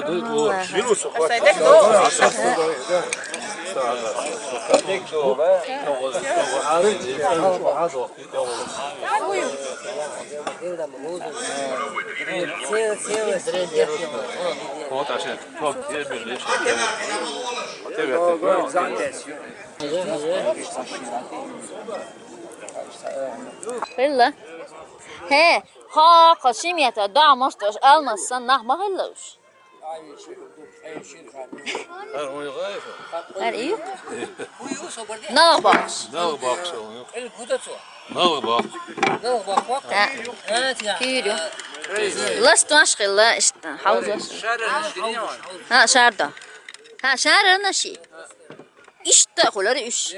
فلوس Hılla. He, ha kaşimiyete damıştır. Almazsan nahma hıllamış. Her iyi. Ne bak? Kıyırıyor. Lastı aşkıyla işte havuz. Ha şarda. Ha şarda nasıl? İşte kuları iş.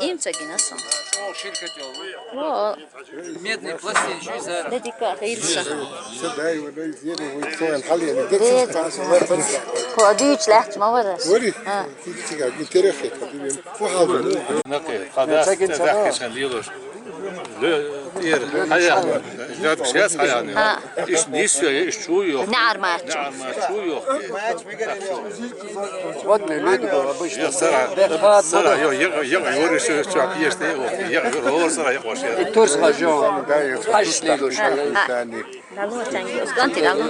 İmse nasıl? Медный пластин еще из аэро. Dedika hayırlısı. صدقني ولا زياده ويسوي الحل يعني Kodüç lehçe ma var. وري في تيجي على تاريخي حبيبي وحاضر نقي خلاص تذكر خليلوش لا بشاس يعني ايش نيسيو ايش شو يو Ne armağaç? نعم شو يو Водный люди обычно. يا سرعة يو يوري شو يشتي يو سرعة يقوش Турс хажон. Хаш лигош. ثاني Dalu çengi. Oskanti dalu.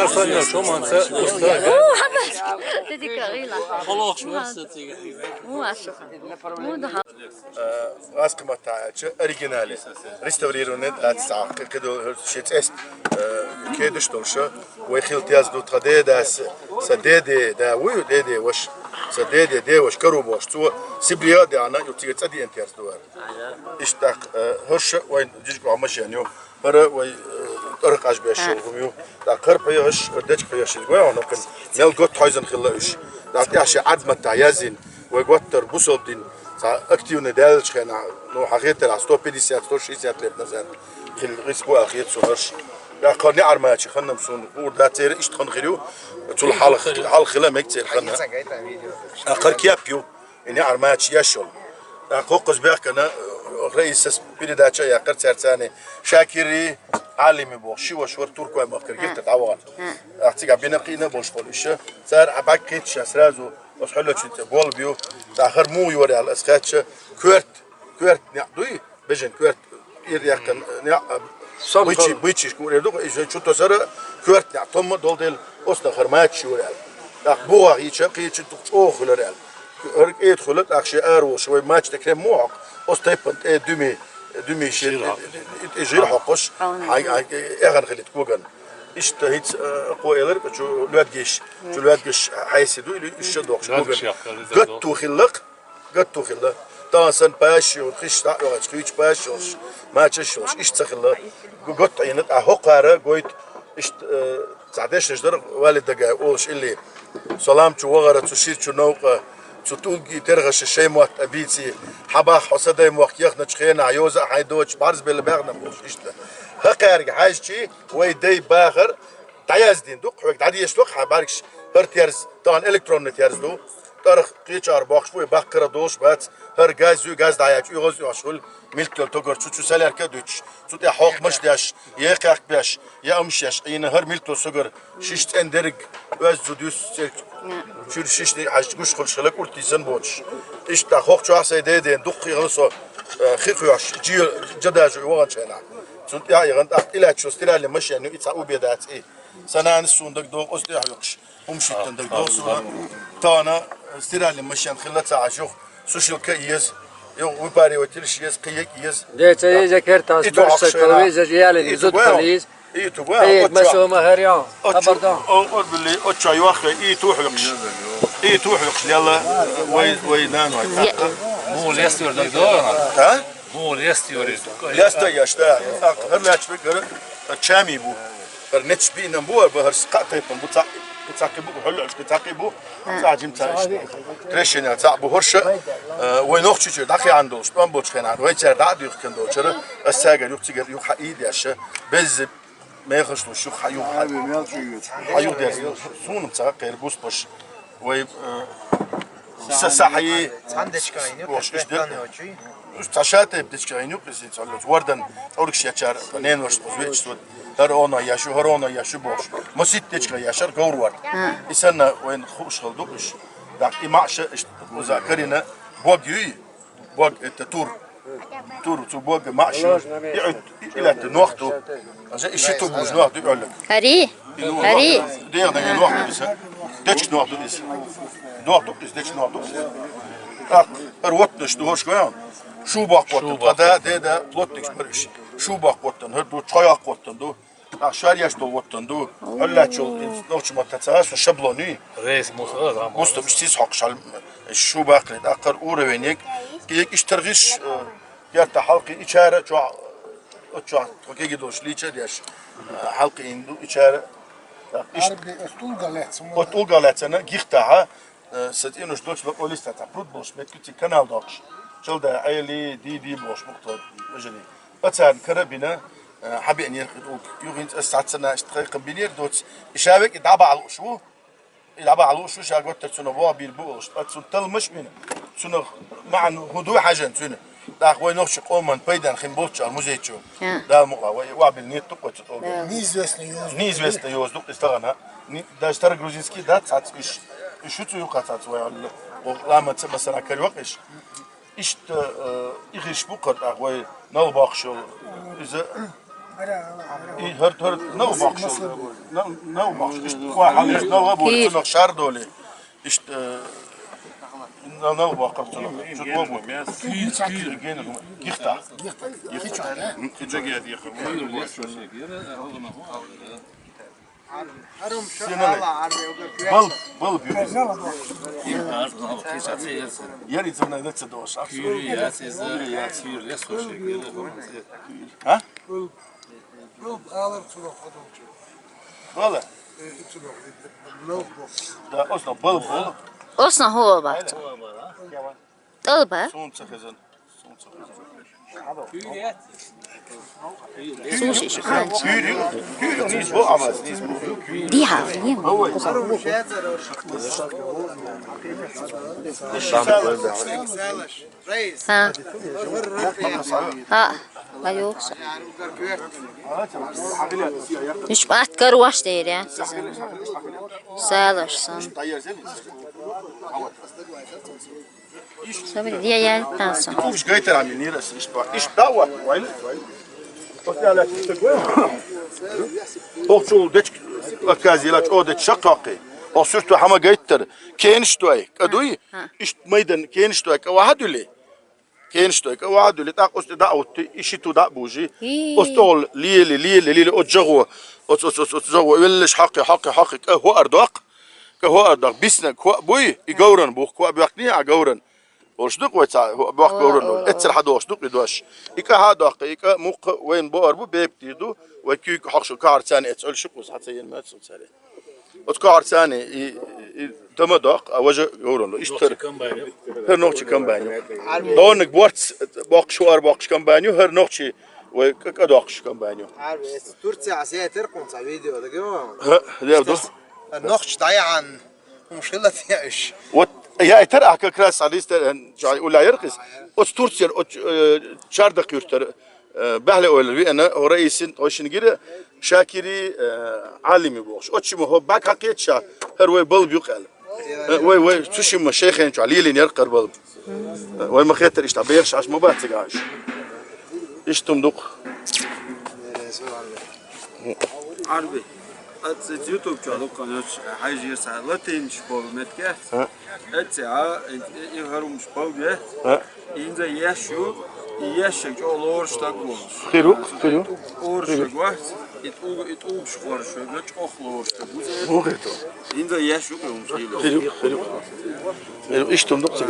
أرسل شو ما أنت أستاذ Oo haber. Dedika gıyla. خلاص شو هسه Oo aşık. Oo daha. اسقمة تاع اوريجينالي ريستوريروني تاع كدو شيت است كيدش توشا ويخيل تياز دو تخدي داس سديدي دا ويو ديدي وش سديدي دي وش كروبوش تو سيبليا دي انا يوتيغ تدي انتيرس دوار اشتاق هرش وين جيجو عمش يعني برا وي ارقاش بيشو وميو دا قرب يهش دج قياش وي انا كن ميل جوت هايزن خلاش دا تاعش عدمه تاع يازين ويغوتر بوسودين اكتيف ندال شخنا نو حقيقة ال 150 160 لبنان زين خل ريسبو اخير سوهرش يا قرني ارماتش خلنا مسون وردا تير ايش تخن خليو تول حال خلا مكتير خلنا اخر كيابيو اني ارماتش يشول قوقز بيك انا رئيس بيداتشا يا قرت سرتاني شاكري عالمي بو شي وشور تركو ما فكر قلت تعوض اعتقد بينقينا بوش فولش صار عباكيت شاسرازو وش حلو شيء بول بيو تاخر مو يوري على الاسكاتش كورت نعدوي بجن كورت يريكن نع بيتشي كوري دوك ايش شو تصير كورت نعطم دول ديل اوس نخر ماتش يوري على بوغ يشقي تشو خلال يدخل اخشي ارو شوي ماتش تكرم موق اوس تايبنت دومي شي يجي حقش هاي اغن خليت كوغن İşte hiç koyulur şu lütgeş haysidu işşedok şugun göt tuhillik dansan paşıyor kış da yok hiç paşıyor maçışıyor iş çakıllı göt aynet ahokara goyt işte zadeş neşder validega olş illi salam şu vagara tuşir şu nouqa تطولجي ترغش الشيء موت أبيتي حباح حسدي موقيخ نتشخينا عيوزة حيدوش بارز بالباغنا موش إشتا هقارج حاجتي ويدي باخر تعيزدين دوق حوك تعدي يشلوق حباركش هر تيرز طبعا إلكترون تيرز دو تارخ قيچار باخش بوي باقرا دوش بات هر غاز داياچ يغوز ياشول ملكل توغر چوچو سالر كدوچ سوت حق مش داش يقاق باش يا امشش ين هر ملكل سوغر شيشت اندرج öz zudüs Şur şişli haşkuş kılşılık ultisin boç. İşte hoqçu asayde den duqqiğını so xiqyaş jadaju wagan çena. Sunt ya yığın ilaç şostirali maşyanu itsa ubedat sanan sundak do osti hayqş. Umşittin dak do so tana stirali maşyan khilata aşuq social kayız yok upari otilş yes qiyik yes. ده تيجي كرتاس برش التلفزيون جيالي زود خليز İyi tuğa. ايه مسوا مهريان ابردان o billi o çay vakı iyi tuhluqş. İyi tuhluqş yalla vay nan vay. مو ليستيور دكتور Ha? مو ليستيور Yasta yaşta. Her laç bir göre çami bu. Her neç bir inan bu her sıkatı yapın bu tak. بتعقبوا حلو بتعقبوا تعجم تاعش تريشنا تعبوا هرشه وين اختي داخل عندوش بان بوش خنا وين جر داد يخكن دوشر الساجر يختي يخ ايد ياش بز ما يخشلو شو حيو حيو دير سون تاع غير بوس باش وي صحي عندك كاين وش تاشات بدك كاين يقصي تعلج وردن اورك شياتشار بنين وش بزويتش Her ona yaşı boş. Musit deçka yaşar gavur var. İnsanlar oyun hoş kıldık iş. Dak imaşa işte uzakarına boğuyu boğ tur tu boğ maşa يعد إلى نوقته عشان إشي تبوز نوقته يقول لك Hari. Hari. دير ده نوقته بس ديش نوقته بس نوقته بس ديش نوقته بس أروتنش ده هوش كمان شو باقوتن قدا ده بلوتنش بريش شو باقوتن هردو çaya قوتن دو أخشار ياش دو وتن دو هلا شو نوش ما تتساس شبلوني Reis Musa ama. مستم إشتيس حقشال شو باقي أقر أورا وينيك كيك إشترغش يرتا حلقي إشارة شو توكي دوش ليشة ديش حلقي إندو إشارة Otul galetana gihtaha satinoş doç bak olista ta prut boş metkuti kanal doç. Çılda ayli di boş muqtar ajli. Batsan karabina حابي ان يغين استعتنا اشتقاق بينير دوت يشابك يدعب على شو يلعب على شو شاغوت تسنو بو بيربوش تسن تلمش من تسنو مع هدوء حاجه تسنو دا خوي نوش قومن بيدن خنبوتش الموزيتشو دا مقوا وابل نيت تقوت неизвестно yozduk istagana da star грузинский да цац иш шуцу юқацац ва ламац mesela карвак иш игиш бу қат агвай нал бақшыл изе هر نو بخش نو بخش واحد نو غبو نو شهر دولي اشت نو بخش شو بابو كير جين يختا يختا بل يعني زمنا نتصدوش ها Valla. Da osno bol. Osna hova bak. Dolba. Sunca kazan. Sushi şu. Kuyruğu nis bu ama nis bu. Diha, yem. Ha. Ha. Ma yoksa. Hiç bat karvaş değil ya sizin. Sağlaşsın. Tabii diye yerden sonra. Kuş gayter amin nirası iş bak. İş dava. Vaylı. Osyala çıkıyor. Okçul deç akazilaç o deç şakaki. O sürtü hama gayter. Keniştoy. Kaduy. İş meydan keniştoy. Vahaduli. كينشتوك وعدوا تاقوس دعوت إشيتو دعبوجي أستول ليلي أتجوا أتجوا يلش حقي كهو أرداق بيسنك هو بوي يجورن بوخ هو بيقني عجورن وشدق ويتع هو بوخ جورن اتسر حد وشدق يدوش إيكا هاداق إيكا موق وين باربو بيبتيدو وكيك حقشو كار ثاني اتسأل شقوس حتى ينما تسأل ثاني أتكار ثاني تمدق أوجه جورن إشتر هر نوعي كمبانيو دونك بورتس باقشوار باقش كمبانيو هر نوعي وكداقش كمبانيو تركيا عسير ترقم على فيديو ده كمان ده بدو النقش ضيعا مشكلة يعيش يا ترى كراس عليست جاي ولا يرقص تركيا شاردق يرتر بهله أولوي أنا رئيس وشنجير شاكري عالمي بوش أتشمه هو باك حقيقة شا هروي بل بيقال وي تشم شيخين شو عليلين يرقر بل وي ما خيتر إيش تعبيرش عش ما باتجاش إيش تمدق عربي أتس يوتيوب شالو قناة حاجة سهلتين شباب متكه أتسع يهرم شباب إنزا يشو يشك على أورشتاق بولش خيرو أورشتاق واحد يتقول شخور شوي بلش أخل أورشتاق مو خيرو إنزا يشو كلهم خيرو إيش تمدق